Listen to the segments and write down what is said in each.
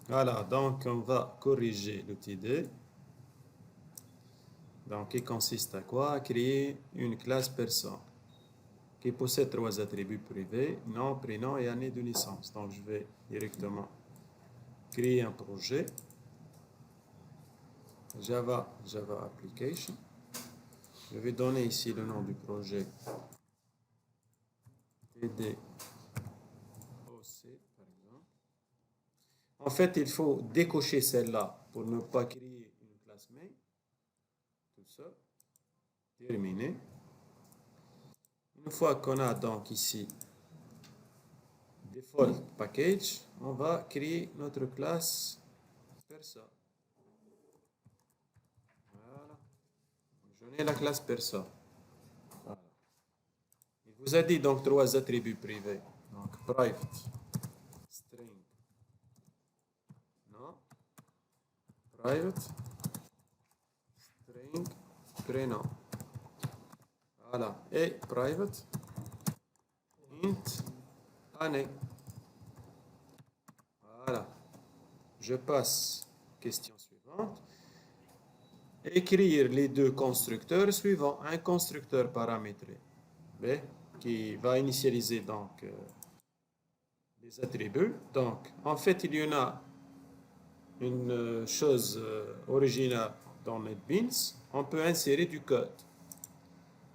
Voilà, donc on va corriger l'outil D. Donc, il consiste à quoi? À créer une classe personne qui possède trois attributs privés, nom, prénom et année de naissance. Donc, je vais directement créer un projet Java Application. Je vais donner ici le nom du projet TDOC, par exemple. En fait, il faut décocher celle-là pour ne pas créer une classe main. Tout ça. Terminé. Une fois qu'on a donc ici default package, on va créer notre classe perso. Voilà. Je n'ai la classe perso. Voilà. Il vous a dit donc trois attributs privés. Donc private, string, non, private, string, prénom. Voilà. Et private, int, année. Voilà. Je passe. Question suivante. Écrire les deux constructeurs suivants. Un constructeur paramétré B qui va initialiser donc les attributs. Donc, en fait, il y en a une chose originale dans NetBeans. On peut insérer du code.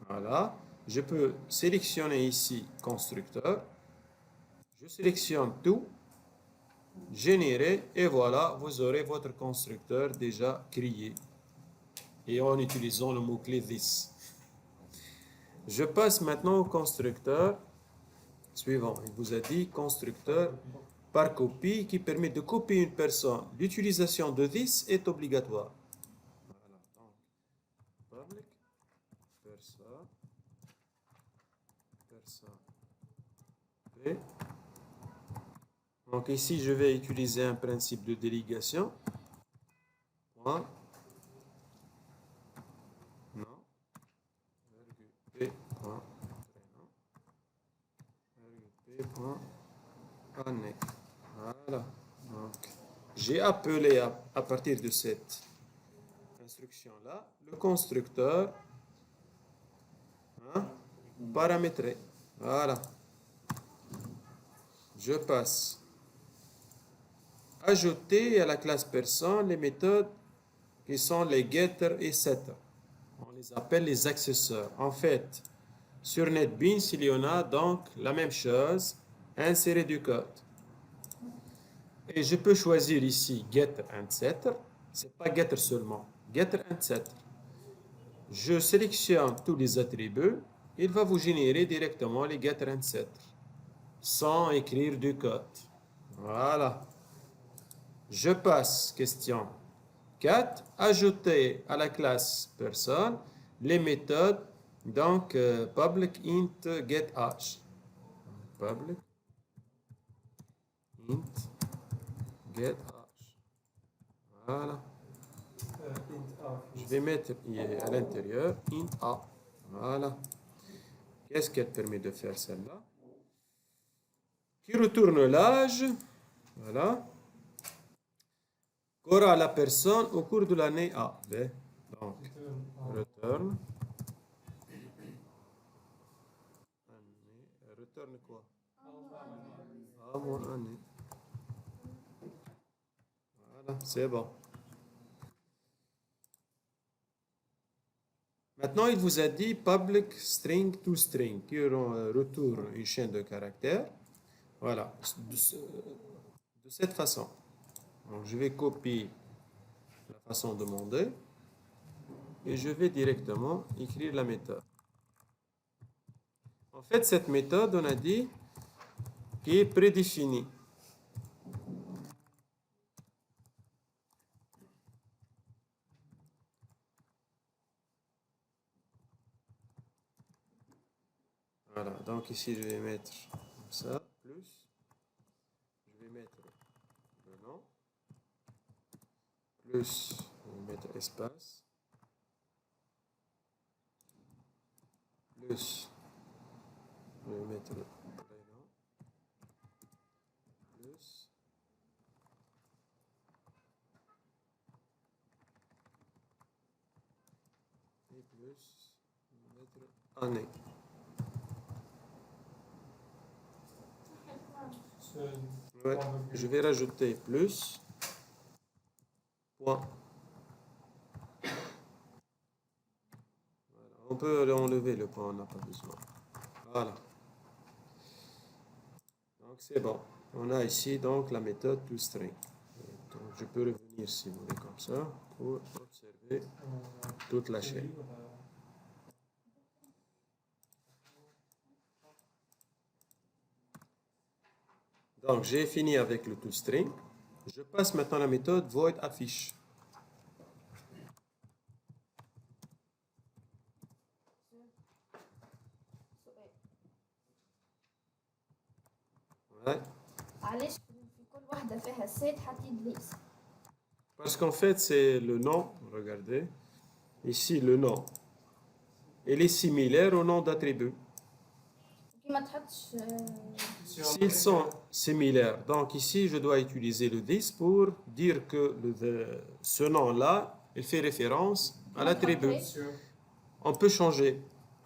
Voilà. Je peux sélectionner ici constructeur. Je sélectionne tout, générer, et voilà, vous aurez votre constructeur déjà créé. Et en utilisant le mot-clé this. Je passe maintenant au constructeur suivant. Il vous a dit constructeur par copie qui permet de copier une personne. L'utilisation de this est obligatoire. Voilà, donc, public, perso, p. Donc ici, je vais utiliser un principe de délégation. Point, non, virgule, p, point, prénom, virgule, p, point, année. Voilà. Donc, j'ai appelé à partir de cette instruction-là le constructeur paramétré. Voilà. Je passe. Ajouter à la classe personne les méthodes qui sont les getter et setter. On les appelle les accesseurs. En fait, sur NetBeans, il y en a donc la même chose, insérer du code. Et je peux choisir ici getter and setter. C'est pas getter seulement, getter and setter. Je sélectionne tous les attributs. Il va vous générer directement les getter and setter sans écrire du code. Voilà. Je passe question 4. Ajouter à la classe personne les méthodes donc public int getAge. Public int getAge. Voilà. Je vais mettre à l'intérieur int a. Voilà. Qu'est-ce qu'elle permet de faire celle-là? Qui retourne l'âge. Voilà. Qu'aura la personne au cours de l'année A. Donc, return. Return quoi? A moins année. Voilà, c'est bon. Maintenant, il vous a dit public string to string, qui retourne une chaîne de caractères. Voilà, de cette façon. Donc, je vais copier la façon demandée et je vais directement écrire la méthode. En fait, cette méthode, on a dit, qui est prédéfinie. Voilà, donc ici, je vais mettre comme ça, plus. Je vais mettre le nom, plus, je vais mettre espace, plus, je vais mettre le prénom, plus, plus lettre année. Ouais, je vais rajouter plus point. Voilà. On peut enlever le point, on n'a pas besoin. Voilà. Donc c'est bon. On a ici donc la méthode toString. Donc je peux revenir si vous voulez comme ça pour observer toute la chaîne. Donc j'ai fini avec le toString. Je passe maintenant à la méthode void affiche. Ouais. علاش في كل واحدة فيها السيد حطيت ليس؟ Parce qu'en fait, c'est le nom. Regardez. Ici, le nom. Il est similaire au nom d'attribut. كي ما تحطش S'ils sont similaires, donc ici, je dois utiliser le this pour dire que ce nom-là, il fait référence à l'attribut. On peut changer.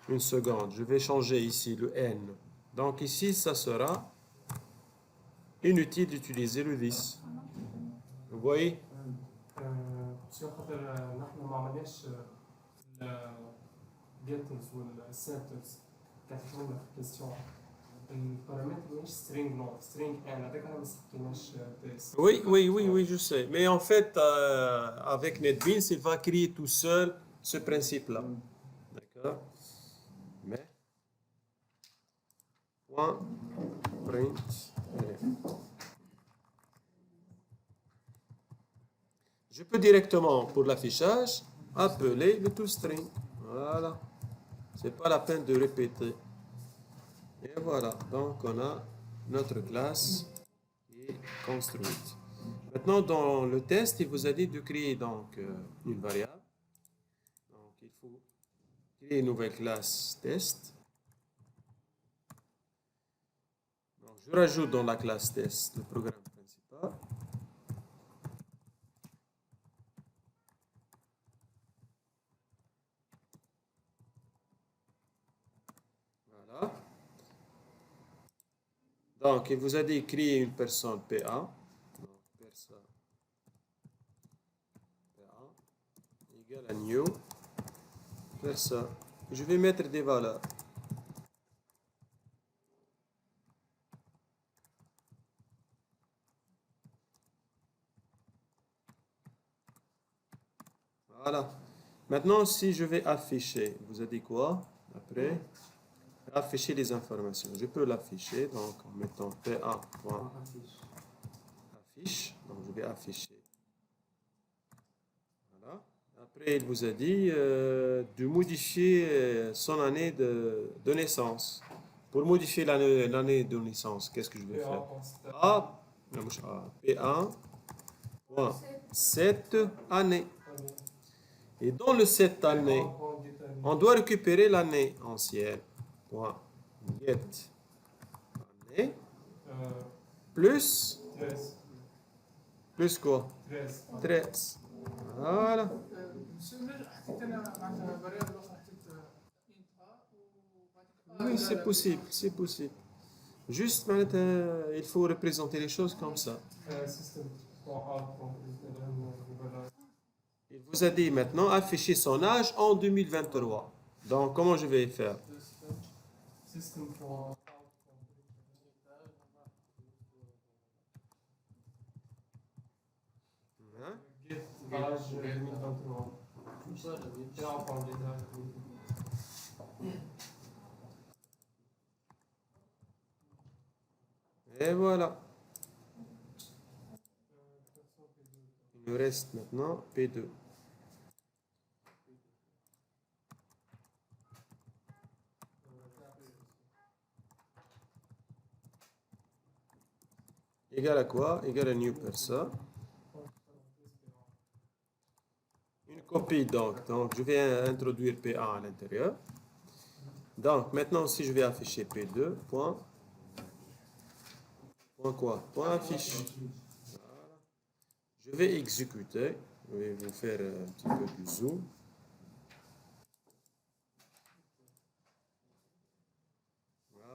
Une seconde. Je vais changer ici le n. Donc ici, ça sera inutile d'utiliser le this. Vous voyez? بس خاطر نحن ما عملناش الجيتنز والسنترز كاتبين لنا في الكيستيون البارامتر مش سترينج نوت سترينج ان هذاك انا ما سحقيناش ديس. Oui, je sais. Mais en fait, avec NetBeans, il va créer tout seul ce principe-là. D'accord? Mais, point, print, je peux directement, pour l'affichage, appeler le toString. Voilà. C'est pas la peine de répéter. Et voilà. Donc, on a notre classe qui est construite. Maintenant, dans le test, il vous a dit de créer donc une variable. Donc, il faut créer une nouvelle classe test. Donc, je rajoute dans la classe test le programme principal. Voilà. Donc, il vous a dit créer une personne PA. Donc, personne PA égale à new personne. Je vais mettre des valeurs. Voilà. Maintenant, si je vais afficher, vous avez dit quoi après? Afficher les informations. Je peux l'afficher donc en mettant PA.affiche. Donc je vais afficher. Voilà. Après, il vous a dit de modifier son année de naissance. Pour modifier l'année de naissance, qu'est-ce que je vais faire? PA.7 année. Et dans le 7 année, on doit récupérer l'année ancienne. Point get année plus quoi? 13. Voilà. Oui, c'est possible, c'est possible. Juste, il faut représenter les choses comme ça. Il vous a dit maintenant afficher son âge en 2023. Donc, comment je vais faire? Hein? Et voilà. Il nous reste maintenant P2. Égal à quoi? Égal à new person. Une copie donc. Donc je vais introduire PA à l'intérieur. Donc maintenant si je vais afficher P2, point quoi? Point affiche. Voilà. Je vais exécuter. Je vais vous faire un petit peu du zoom.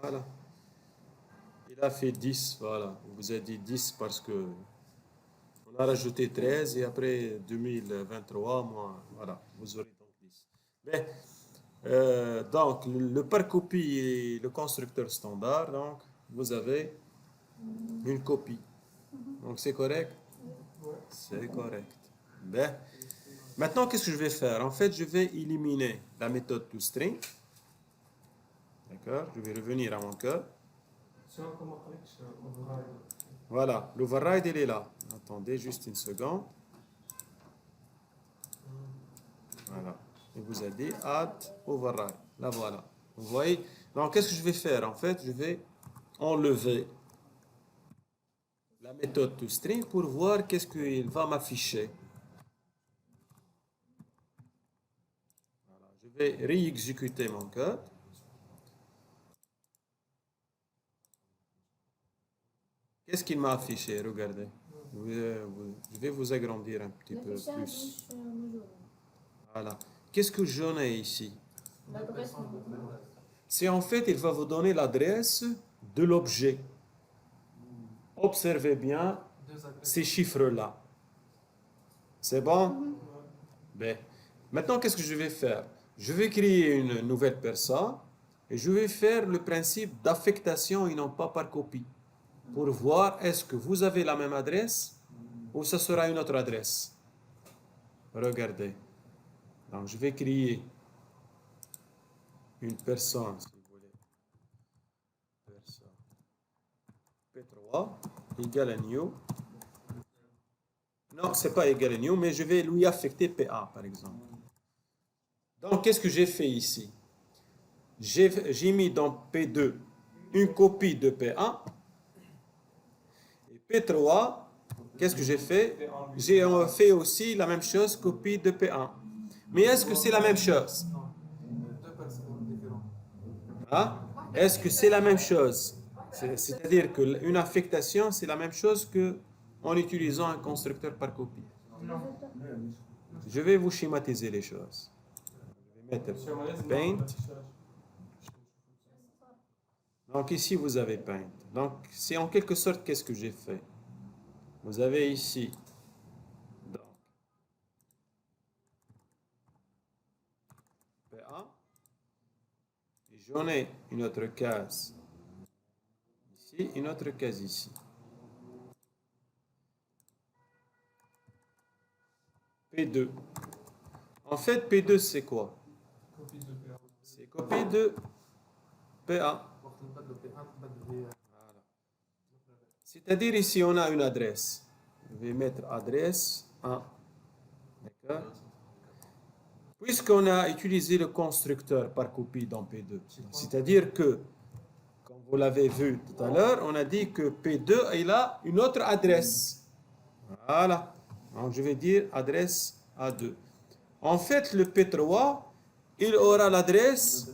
Voilà. Il a fait 10, voilà. On vous a dit 10 parce que on a rajouté 13 et après 2023, moi, voilà, vous aurez donc 10. Mais, donc, le par copie est le constructeur standard, donc vous avez une copie. Donc c'est correct? Ouais. C'est correct. Ben, maintenant, qu'est-ce que je vais faire? En fait, je vais éliminer la méthode toString. D'accord? Je vais revenir à mon code. شنو كما قلتش override. Voilà, l'override, il est là. Attendez juste une seconde. Voilà. Il vous a dit add override. Là, voilà. Vous voyez? Donc, qu'est-ce que je vais faire? En fait, je vais enlever la méthode toString pour voir qu'est-ce qu'il va m'afficher. Voilà. Je vais réexécuter mon code. Qu'est-ce qu'il m'a affiché? Regardez. Je vais vous agrandir un petit peu الافيشاج plus. مش موجود. Voilà. Qu'est-ce que j'en ai ici? الادريس موجود. C'est en fait, il va vous donner l'adresse de l'objet. Observez bien Deux adresses. ces chiffres-là. C'est bon? Ben, maintenant, qu'est-ce que je vais faire? Je vais créer une nouvelle personne et je vais faire le principe d'affectation et non pas par copie. Pour voir est-ce que vous avez la même adresse ou ça sera une autre adresse. Regardez. Donc, je vais créer une personne, si vous voulez. Personne. P3 égale à new. Non, c'est pas égal à new, mais je vais lui affecter PA, par exemple. Donc, qu'est-ce que j'ai fait ici? J'ai mis dans P2 une copie de P1. Et P3, qu'est-ce que j'ai fait? J'ai fait aussi la même chose, copie de P1. Mais est-ce que c'est la même chose? Deux personnes différentes. Hein? Est-ce que c'est la même chose? C'est-à-dire qu'une affectation, c'est la même chose que en utilisant un constructeur par copie. Je vais vous schématiser les choses. Je vais mettre شو ما لازم Paint. نعمل الافيشاج. Donc ici, vous avez Paint. Donc c'est en quelque sorte qu'est-ce que j'ai fait. Vous avez ici donc, PA. Et j'en ai une autre case ici, une autre case ici. P2. En fait, P2, c'est quoi? Copie de PA. C'est copie de PA. وقت نبدلوا PA نبدلوا هي. Voilà. C'est-à-dire ici, on a une adresse. Je vais mettre adresse 1. D'accord? Puisqu'on a utilisé le constructeur par copie dans P2, c'est-à-dire que, comme vous l'avez vu tout à l'heure, on a dit que P2, il a une autre adresse. Voilà. Donc, je vais dire adresse A2. En fait, le P3, il aura l'adresse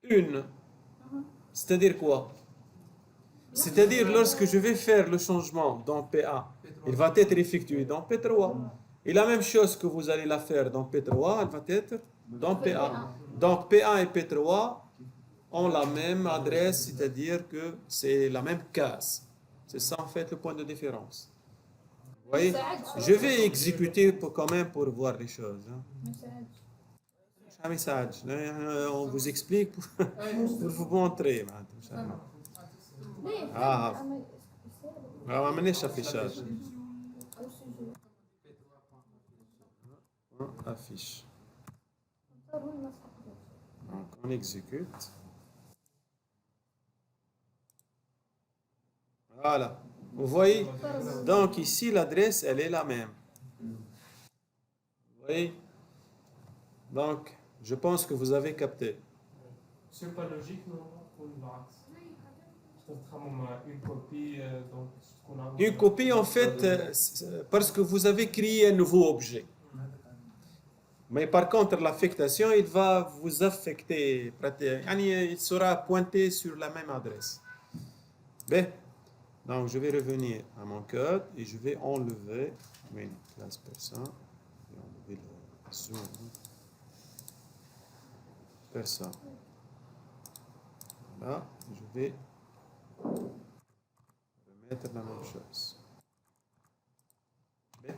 1. C'est-à-dire quoi? C'est-à-dire lorsque je vais faire le changement dans PA, il va être effectué dans P3. Et la même chose que vous allez la faire dans P3, elle va être dans PA. Donc PA et P3 ont la même adresse, c'est-à-dire que c'est la même case. C'est ça en fait le point de différence. Vous voyez? Je vais exécuter quand même pour voir les choses. Hein. مش عم يساعدش. On vous explique pour vous montrer. ليه؟ Ah. عمل- ما عملناش affichage. أو سجل. Affiche. صار هو المسح كله. Donc on exécute. Voilà. Vous voyez? Donc ici l'adresse elle est la même. Vous voyez? Donc je pense que vous avez capté. C'est pas logique normalement تكون بالعكس. تتخمم مع une copie donc تكون عندك. Une copie en fait parce que vous avez créé un nouveau objet. Mais par contre l'affectation il va vous affecter. Il sera pointé sur la même adresse. Bien. Donc, je vais revenir à mon code et je vais enlever une classe personne. Je vais enlever le zoom. Personne. Là, je vais remettre la même chose. Bien.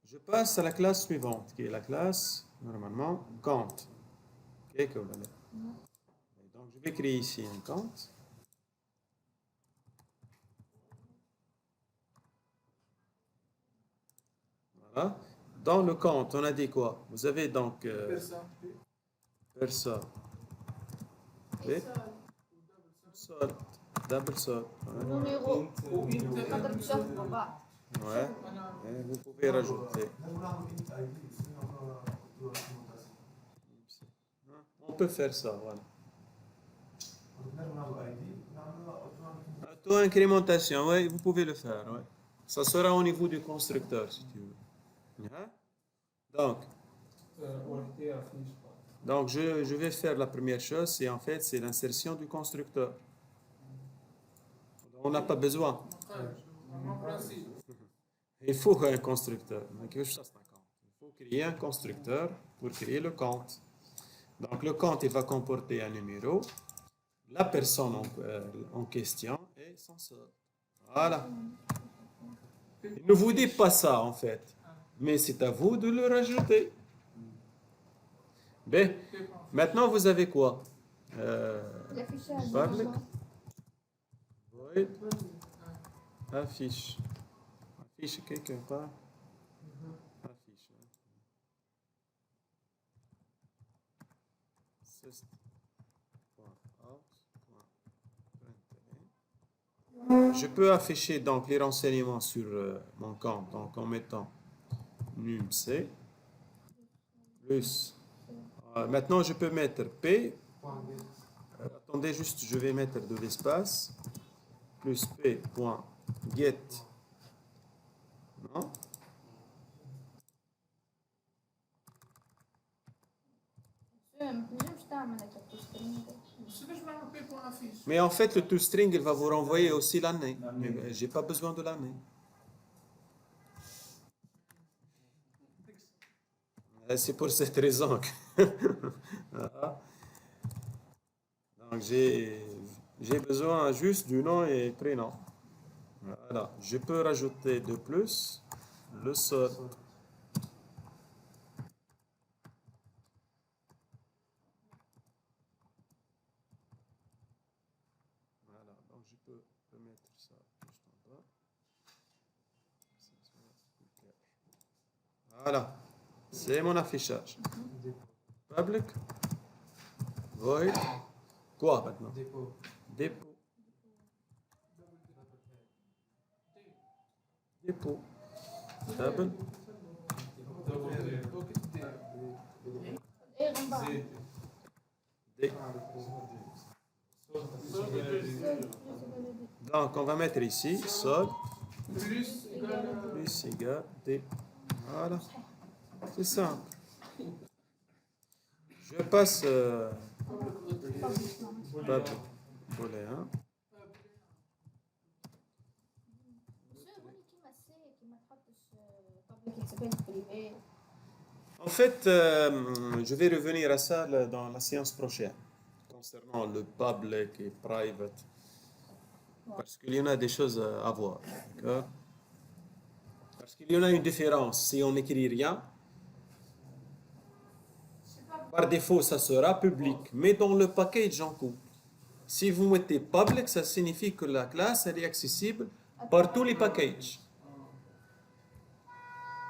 Je passe à la classe suivante, qui est la classe, normalement, count. Ok, que vous allez. Et donc, je vais créer ici un count. Voilà. Dans le count, on a dit quoi? Vous avez donc persa, B, sort, double sort. نيميرو وانت نقدر نشوف مع بعض. Ouais. Et vous pouvez rajouter. On peut faire ça, voilà. Auto-incrémentation, oui, vous pouvez le faire, ouais. Ça sera au niveau du constructeur, si tu veux. Hein? والاختيار فيش Donc je vais faire la première chose, c'est l'insertion du constructeur. On n'a pas besoin. Il faut un constructeur. Il faut créer un constructeur pour créer le compte. Donc le compte, il va comporter un numéro, la personne en question et son solde. Voilà. Il ne vous dit pas ça en fait, mais c'est à vous de le rajouter. Bien. Maintenant, vous avez quoi? L'affichage. Public. Void. Affiche. Affiche quelque part. Affiche. Je peux afficher donc les renseignements sur mon compte donc en mettant numc plus. Maintenant, je peux mettre p. Attendez, juste, je vais mettre de l'espace plus p.get. Non? مش تعمل هيك التشكيل. Mais en fait, le toString, il va vous renvoyer aussi l'année. Mais j'ai pas besoin de l'année. C'est pour cette raison que... Donc, j'ai besoin juste du nom et prénom. Voilà. Je peux rajouter de plus le sort. Voilà. Donc, je peux mettre ça juste en bas. Voilà. C'est mon affichage. Public. Void. Quoi maintenant? ديبو Dépôt. Dépôt. Double. ايه من بعض. D. Donc, on va mettre ici sol plus égal D. Voilà. C'est simple. Je passe public. Volet 1. En fait, je vais revenir à ça dans la séance prochaine, concernant le public et private, parce qu'il y en a des choses à voir, d'accord? Parce qu'il y en a une différence. Si on n'écrit rien, par défaut, ça sera public, mais dans le package en cours. Si vous mettez public, ça signifie que la classe elle est accessible par tous les packages.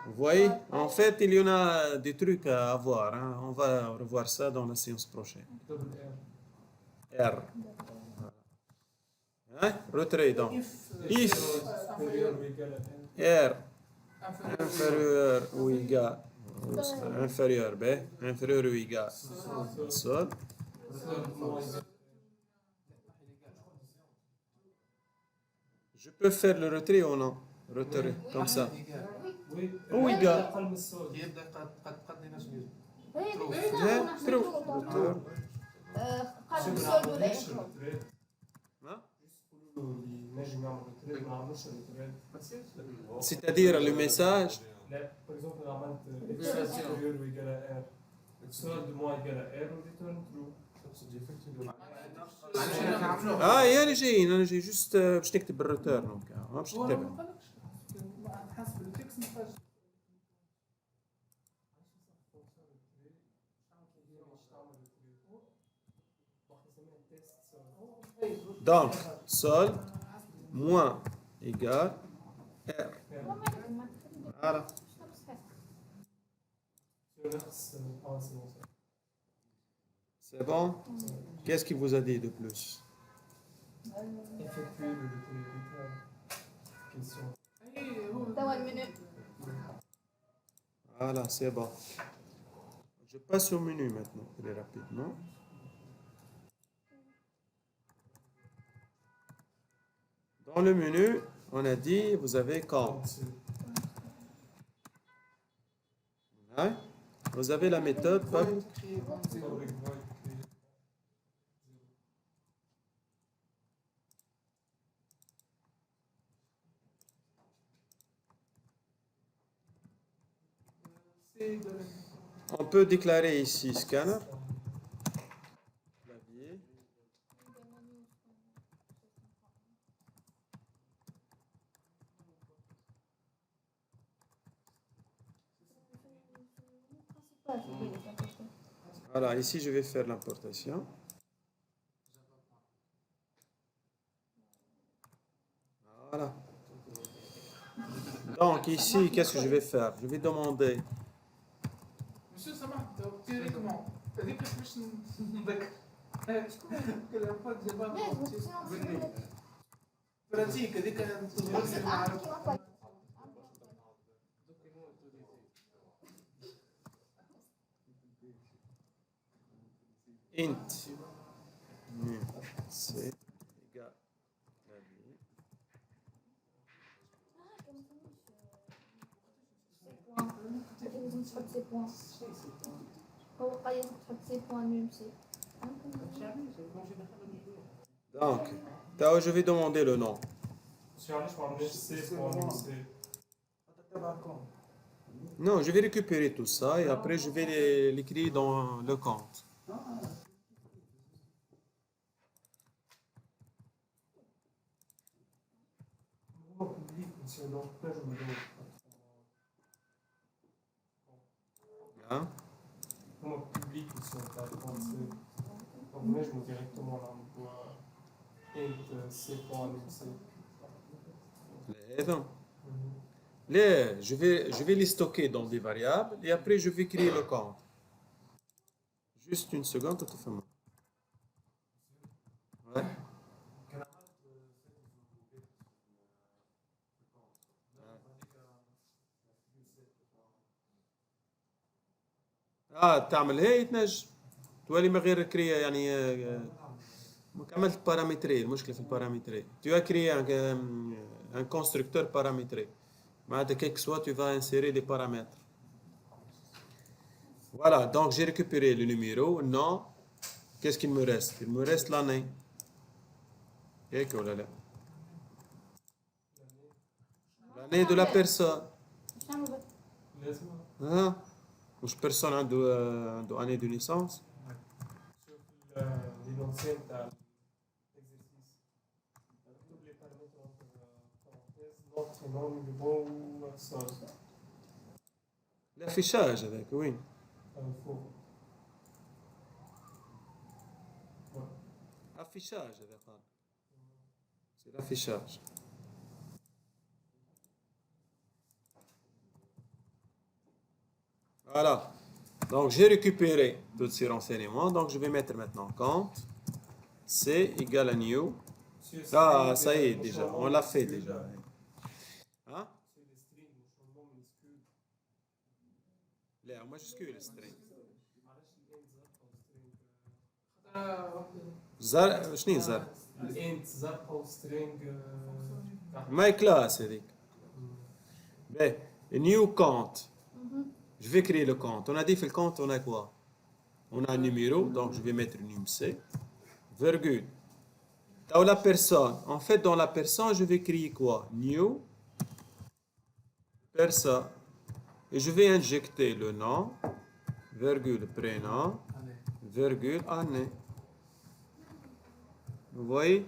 Vous voyez, en fait, il y en a des trucs à avoir. Hein. On va revoir ça dans la séance prochaine. دبل ار R. Hein? Retrait donc. If supérieur ou égal à n R inférieur ou égal inférieur B inférieur ou égal sol. Je peux faire le retrait ou non? Retrait, comme ça. وي Ou égal. اقل من الصوت يبدا قد لنا شنو True. Retrait. قلب الصوت ولا نعملش إيه؟ الريتريت Hein? يقولوا لي نجم نعمل ريتريت ما نعملوش الريتريت C'est-à-dire le message. لا باغ اكزومبل عملت اكس سوبيريور و ايجال ار سولد موان ايجال ار وريتيرن ترو تقصد effectivement يا اللي جايين انا جاي جوست باش نكتب الريتيرن وكا ما باش هو نتابع. ما قالكش حسب التكست ما فيهاش. Donc, sol moins égale R. Voilà. C'est bon? Qu'est-ce qu'il vous a dit de plus? Effectuer le return. Question. توا المنيو. Voilà, c'est bon. Je passe au menu maintenant, très rapidement. Dans le menu, on a dit, vous avez count. Hein? Vous avez la méthode. On peut déclarer ici scanner. Clavier. Voilà, ici je vais faire l'importation. Voilà. Donc ici, qu'est-ce que je vais faire? Je vais demander. Monsieur سمحت théoriquement هذيك باش نذكر شكون كلها فات جابها براتيك هذيك Int nu c égale clavier. لازم تحط سي بوان. هو قايل تحط سي بوان ميم سي. Donc, là, je vais demander le nom. Non, je vais récupérer tout ça et après je vais l'écrire dans le compte. Hein? Comment public ici on parle français. Donc moi je mets directement l'emploi int c.mc. Non. Là, je vais les stocker dans des variables et après je vais créer le compte. Juste une seconde, tout fait moi. Ouais. تعمل هي تنجم تولي من غير كريا يعني عملت بارامتري. المشكله في البارامتري tu as créé un constructeur paramétré معناتها quel que soit tu vas insérer des paramètres. Voilà, donc j'ai récupéré le numéro, nom. Qu'est-ce qu'il me reste? Il me reste l'année. هيك ولا لا؟ l'année de la personne. ها مش personne عنده année de naissance. شوف l'énoncé تاع l'exercice. مكتوب لي paramètres entre parenthèses nom prénom numéro sol. l'affichage هذاك وين؟ فوق. affichage هذا قال. c'est l'affichage. Voilà. Donc j'ai récupéré tous ces renseignements. Donc je vais mettre maintenant compte. C égale à new. Ah, ça y est déjà. On l'a fait déjà. Hein? C'est les strings, le changement minuscule. لا majuscule string. معلش الانت زرقاء string. زر شنو زر؟ الانت زرقاء string. ماي كلاس هذيك. باهي new compte. Je vais créer le compte. On a dit, fait le compte, on a quoi? On a un numéro, donc je vais mettre numC, virgule. Dans la personne, en fait, dans la personne, je vais créer quoi? New, personne. Et je vais injecter le nom, virgule, prénom, virgule, année. Vous voyez?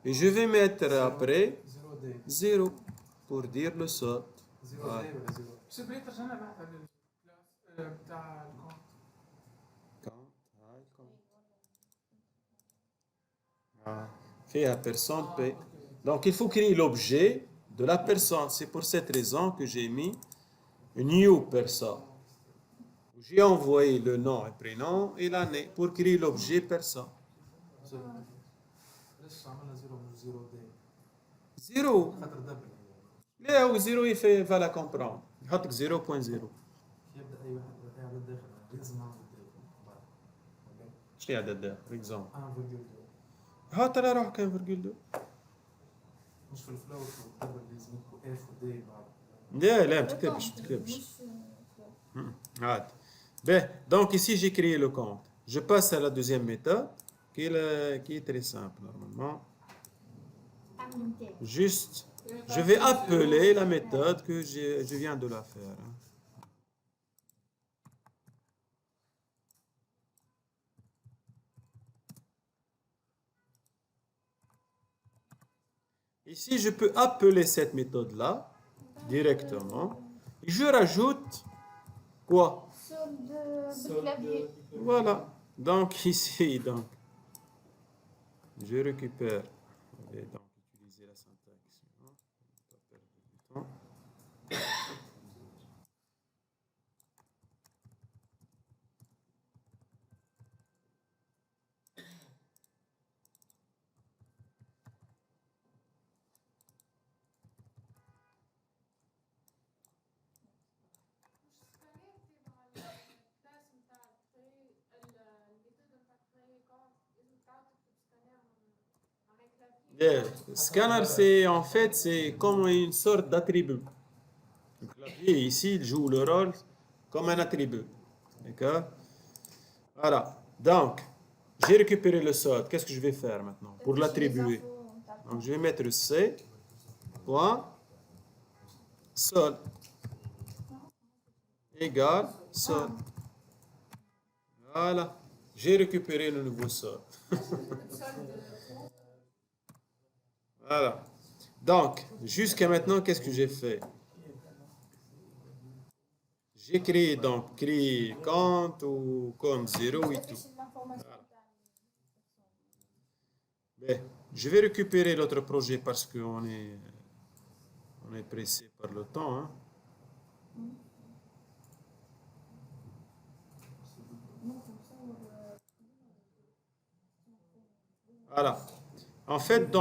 Et je vais mettre après 0 دي 0 pour dire le sort. 0 Voilà. دي ولا 0 شو بغيت ترجعنا بعثها للكلاس بتاع الكونت. Ah, fait à personne P. Donc il faut créer l'objet de la personne. C'est pour cette raison que j'ai mis new personne. J'ai envoyé le nom et prénom et l'année pour créer l'objet personne. علاش عملنا 0 مش 0 دي 0. خاطر دبل Là où 0 il fait, va la comprendre. حطك 0.0. يبدا اي واحد يعمل الداخل لازم نعمل الداخل ايش اللي عدد ده؟ For example. 1.2 هات على روحك 1.2. مش في الفلاور والدبل لازم يكون اف ودي بعض لا ما تكتبش هات. Ben, donc ici j'ai créé le compte. Je passe à la deuxième méthode qui est très simple normalement. أعمل متابع. Juste, je vais appeler la méthode que je viens de la faire. Hein. Ici, je peux appeler cette méthode-là directement. Et je rajoute quoi? solde بالكلافيي. Voilà. Donc ici, donc, je récupère. Je vais donc utiliser la syntaxe. Hein, pour ne pas perdre du temps. Le scanner, c'est en fait, c'est comme une sorte d'attribut. Le clavier ici, il joue le rôle comme un attribut. D'accord? Voilà. Donc, j'ai récupéré le solde. Qu'est-ce que je vais faire maintenant pour l'attribuer? Donc, je vais mettre C, point, solde, égale solde. Voilà. J'ai récupéré le nouveau solde. Voilà. Donc, jusqu'à maintenant, qu'est-ce que j'ai fait? J'ai créé donc créé compte ou comme 0 et tout. Ben, je vais récupérer l'autre projet parce qu'on est pressé par le temps. Hein. Voilà. En fait,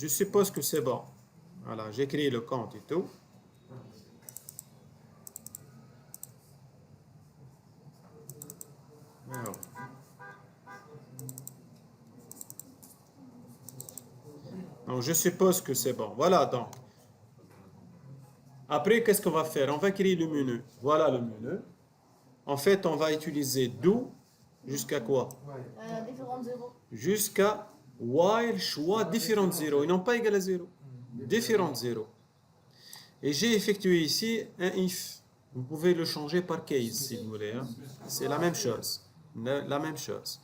je suppose que c'est bon. Voilà, j'ai créé le compte et tout. Alors. Donc, je suppose que c'est bon. Voilà, donc. Après, qu'est-ce qu'on va faire? On va créer le menu. Voilà le menu. En fait, on va utiliser do jusqu'à quoi? différents zéros. Jusqu'à while choix différents zéros. Ils n'ont pas égal à 0. Différents zéros. Et j'ai effectué ici un if. Vous pouvez le changer par case si vous voulez. Hein. C'est la même chose. La même chose.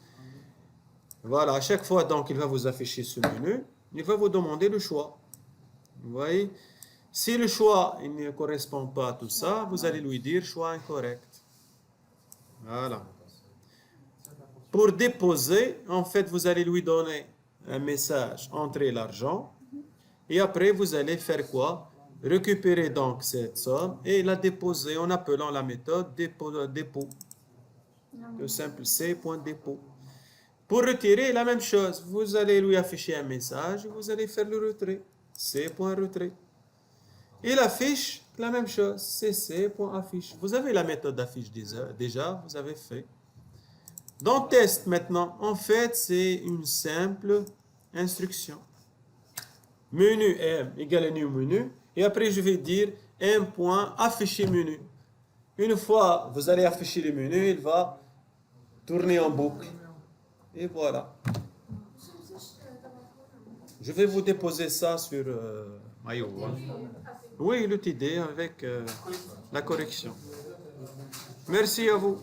Voilà, à chaque fois, donc, il va vous afficher ce menu. Il va vous demander le choix. Vous voyez? Si le choix il ne correspond pas à tout ça, vous allez lui dire choix incorrect. Voilà. Pour déposer, en fait, vous allez lui donner un message, entrer l'argent. Et après, vous allez faire quoi? Récupérer donc cette somme et la déposer en appelant la méthode dépôt. Le simple C.dépôt. Pour retirer, la même chose. Vous allez lui afficher un message et vous allez faire le retrait. C.retrait. Et l'affiche, la même chose. C.affiche. Vous avez la méthode d'affiche déjà, vous avez fait. Dans test maintenant, en fait, c'est une simple instruction. Menu M égale new menu. Et après, je vais dire M.afficher menu. Une fois vous allez afficher le menu, il va tourner en boucle. Et voilà. Je vais vous déposer ça sur Mayo. Oui, le TD avec la correction. Merci à vous.